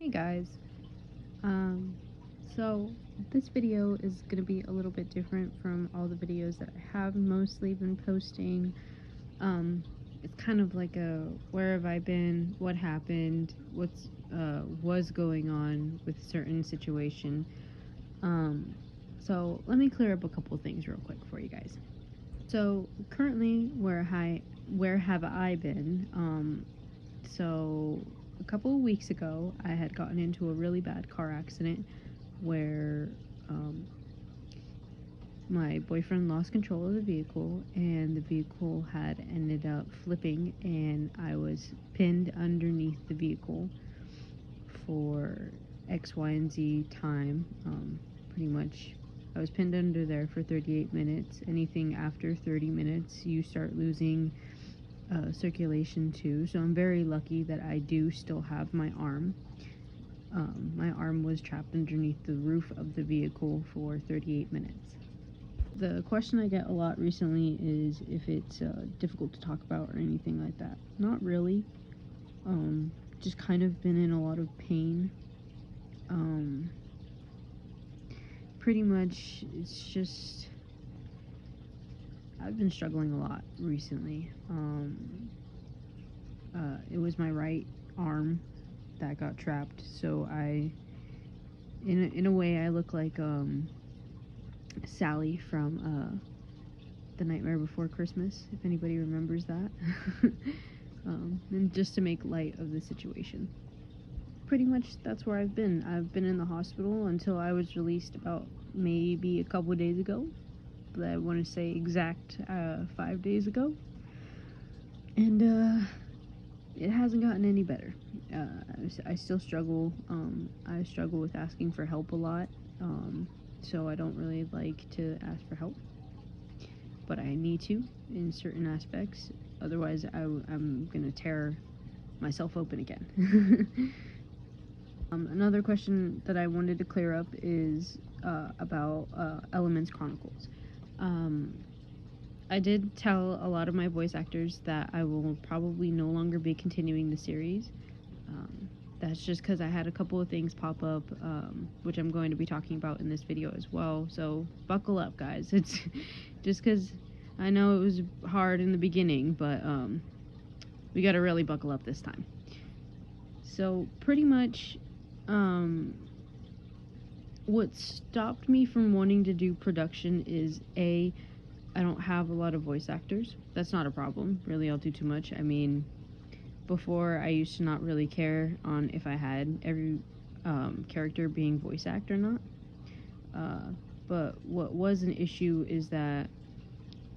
Hey guys, um, so this video is going to be a little bit different from all the videos that I have mostly been posting. It's kind of like a where have I been, what happened, what's was going on with certain situation. So let me clear up a couple things real quick for you guys. So currently, where have I been? So a couple of weeks ago, I had gotten into a really bad car accident where my boyfriend lost control of the vehicle, and the vehicle had ended up flipping, and I was pinned underneath the vehicle for X, Y, and Z time. Pretty much, I was pinned under there for 38 minutes. Anything after 30 minutes, you start losing circulation too, so I'm very lucky that I do still have my arm. My arm was trapped underneath the roof of the vehicle for 38 minutes. The question I get a lot recently is if it's difficult to talk about or anything like that. Not really. Just kind of been in a lot of pain. Pretty much, it's just I've been struggling a lot recently. It was my right arm that got trapped, so in a way, I look like Sally from The Nightmare Before Christmas, if anybody remembers that. And just to make light of the situation. Pretty much that's where I've been. I've been in the hospital until I was released about maybe a couple of days ago. But I want to say exact 5 days ago. And it hasn't gotten any better. I still struggle. I struggle with asking for help a lot. So I don't really like to ask for help. But I need to in certain aspects. Otherwise, I'm going to tear myself open again. Another question that I wanted to clear up is about Elements Chronicles. I did tell a lot of my voice actors that I will probably no longer be continuing the series. That's just because I had a couple of things pop up, which I'm going to be talking about in this video as well. So buckle up, guys. It's just because I know it was hard in the beginning, but we got to really buckle up this time. So pretty much, what stopped me from wanting to do production is I don't have a lot of voice actors. That's not a problem. Really, I'll do too much. I mean, before I used to not really care on if I had every character being voice acted or not. But what was an issue is that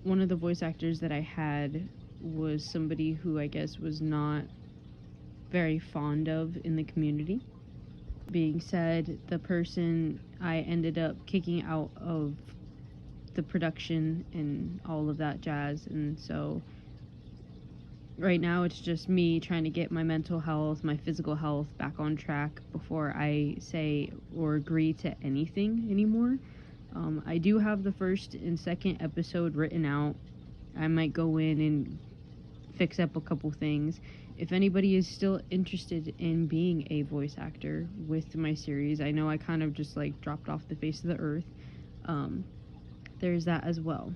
one of the voice actors that I had was somebody who I guess was not very fond of in the community. Being said, the person I ended up kicking out of the production and all of that jazz, and so right now it's just me trying to get my mental health, my physical health back on track before I say or agree to anything anymore. I do have the first and second episode written out. I might go in and fix up a couple things. If anybody is still interested in being a voice actor with my series, I know I kind of just like dropped off the face of the earth. There's that as well.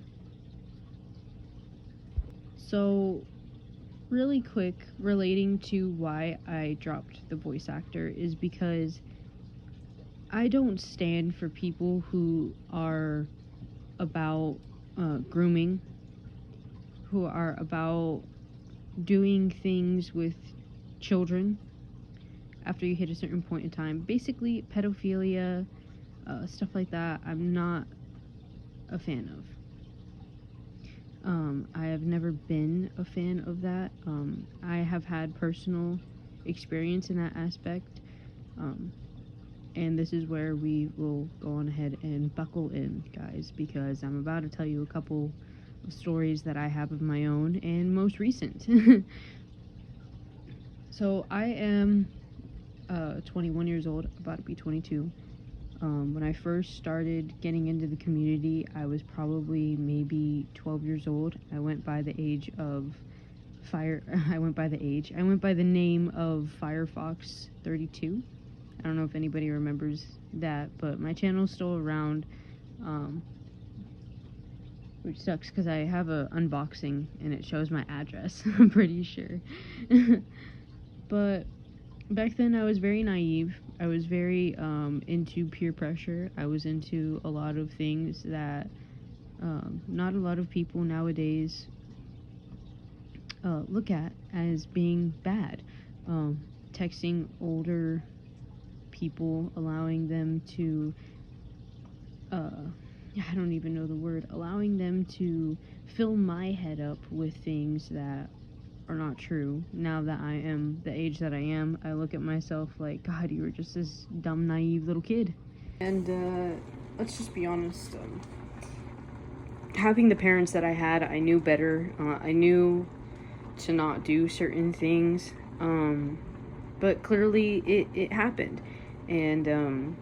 So really quick, relating to why I dropped the voice actor is because I don't stand for people who are about grooming, who are about doing things with children after you hit a certain point in time. Basically, pedophilia, stuff like that, I'm not a fan of. I have never been a fan of that. I have had personal experience in that aspect. And this is where we will go on ahead and buckle in, guys, because I'm about to tell you a couple of stories that I have of my own and most recent. So I am 21 years old, about to be 22. When I first started getting into the community, I was probably maybe 12 years old. I went by the name of Firefox 32. I don't know if anybody remembers that, but my channel's still around, which sucks because I have a unboxing and it shows my address, I'm pretty sure. But back then I was very naive. I was very into peer pressure. I was into a lot of things that not a lot of people nowadays look at as being bad. Texting older people, allowing them to I don't even know the word, allowing them to fill my head up with things that are not true. Now that I am the age that I am, I look at myself like, God, you were just this dumb, naive little kid. And let's just be honest, having the parents that I had, I knew better. I knew to not do certain things, but clearly it happened. And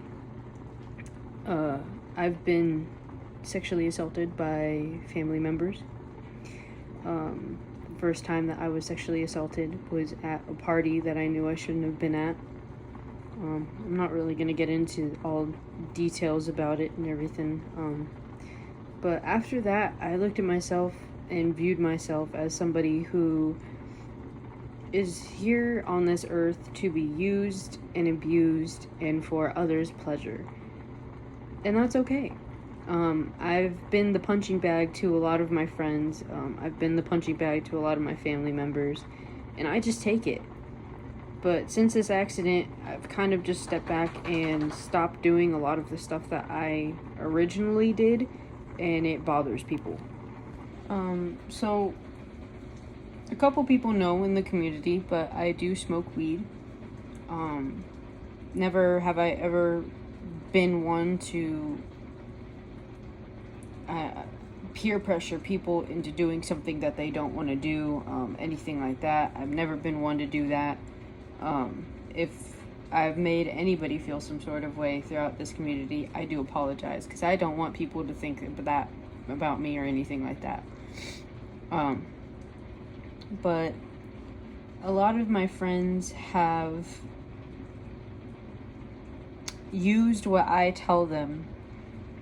I've been sexually assaulted by family members. First time that I was sexually assaulted was at a party that I knew I shouldn't have been at. I'm not really going to get into all details about it and everything. But after that, I looked at myself and viewed myself as somebody who is here on this earth to be used and abused and for others' pleasure. And that's okay. I've been the punching bag to a lot of my friends. I've been the punching bag to a lot of my family members, and I just take it. But since this accident, I've kind of just stepped back and stopped doing a lot of the stuff that I originally did, and it bothers people. So a couple people know in the community, but I do smoke weed. Never have I ever been one to peer pressure people into doing something that they don't want to do, anything like that. I've never been one to do that. If I've made anybody feel some sort of way throughout this community, I do apologize, because I don't want people to think that about me or anything like that. But a lot of my friends have used what I tell them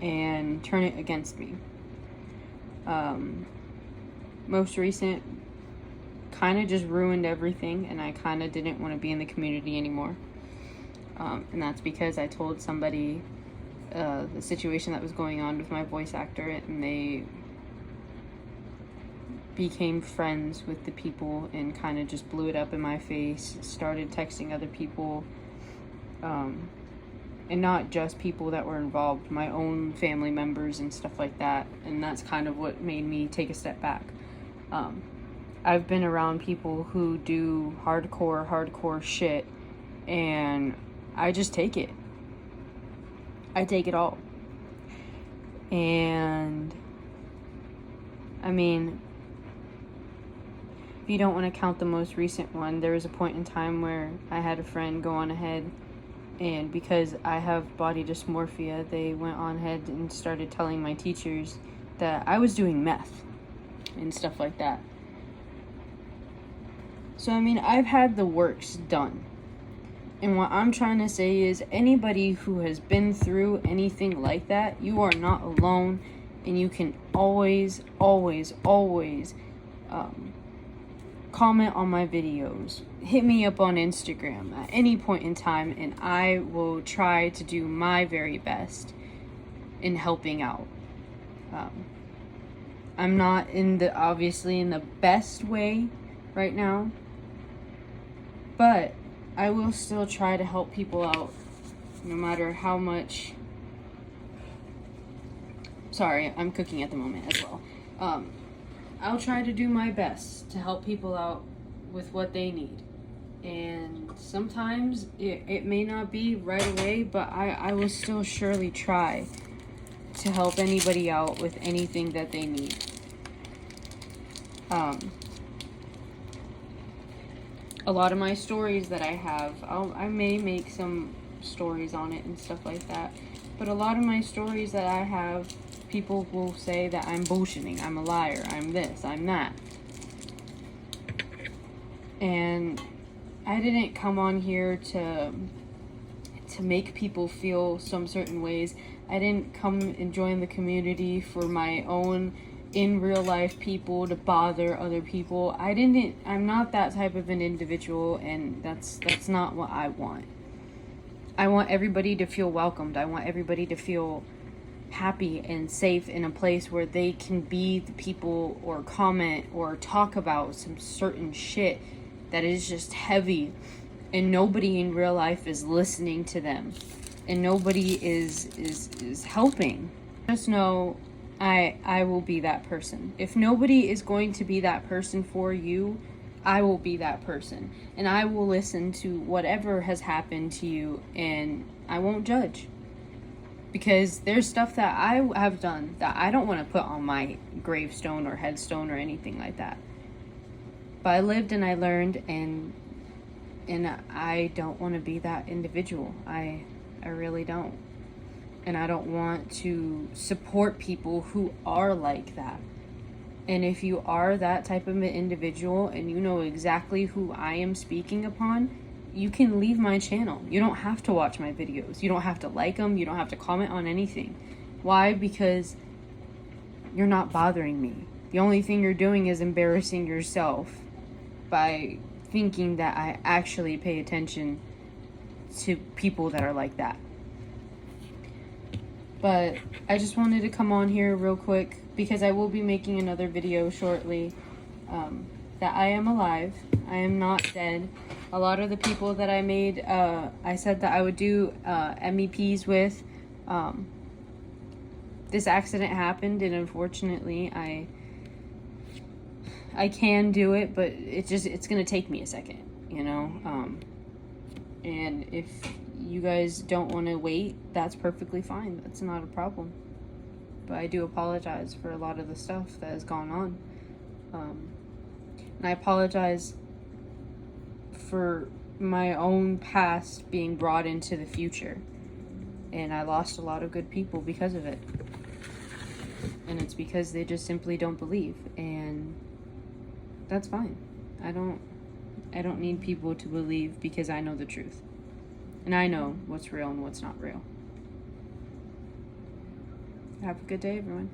and turn it against me. Most recent kind of just ruined everything, and I kind of didn't want to be in the community anymore. And that's because I told somebody the situation that was going on with my voice actor, and they became friends with the people and kind of just blew it up in my face, started texting other people, and not just people that were involved, my own family members and stuff like that. And that's kind of what made me take a step back. I've been around people who do hardcore shit, and I just take it. I take it all. And I mean, if you don't want to count the most recent one, there was a point in time where I had a friend go on ahead, and because I have body dysmorphia, they went on ahead and started telling my teachers that I was doing meth and stuff like that. So, I mean, I've had the works done. And what I'm trying to say is, anybody who has been through anything like that, you are not alone, and you can always comment on my videos. Hit me up on Instagram at any point in time, and I will try to do my very best in helping out. I'm not obviously in the best way right now, but I will still try to help people out, no matter how much. Sorry, I'm cooking at the moment as well. I'll try to do my best to help people out with what they need. And sometimes it may not be right away, but I will still surely try to help anybody out with anything that they need. A lot of my stories that I have, I may make some stories on it and stuff like that, but a lot of my stories that I have, people will say that I'm bullshitting, I'm a liar, I'm this, I'm that. And I didn't come on here to to make people feel some certain ways. I didn't come and join the community for my own in real life people to bother other people. I'm not that type of an individual, and that's not what I want. I want everybody to feel welcomed. I want everybody to feel happy and safe in a place where they can be the people or comment or talk about some certain shit that is just heavy, and nobody in real life is listening to them, and nobody is helping. Just know I will be that person. If nobody is going to be that person for you, I will be that person, and I will listen to whatever has happened to you, and I won't judge. Because there's stuff that I have done that I don't want to put on my gravestone or headstone or anything like that. But I lived and I learned, and I don't want to be that individual. I really don't. And I don't want to support people who are like that. And if you are that type of an individual and you know exactly who I am speaking upon, you can leave my channel. You don't have to watch my videos. You don't have to like them. You don't have to comment on anything. Why? Because you're not bothering me. The only thing you're doing is embarrassing yourself by thinking that I actually pay attention to people that are like that. But I just wanted to come on here real quick because I will be making another video shortly, that I am alive. I am not dead. A lot of the people that I made, I said that I would do MEPs with. This accident happened, and unfortunately I can do it, but it's gonna take me a second, you know. And if you guys don't want to wait, that's perfectly fine. That's not a problem. But I do apologize for a lot of the stuff that has gone on. And I apologize for my own past being brought into the future. And I lost a lot of good people because of it. And it's because they just simply don't believe. And that's fine. I don't need people to believe because I know the truth. And I know what's real and what's not real. Have a good day, everyone.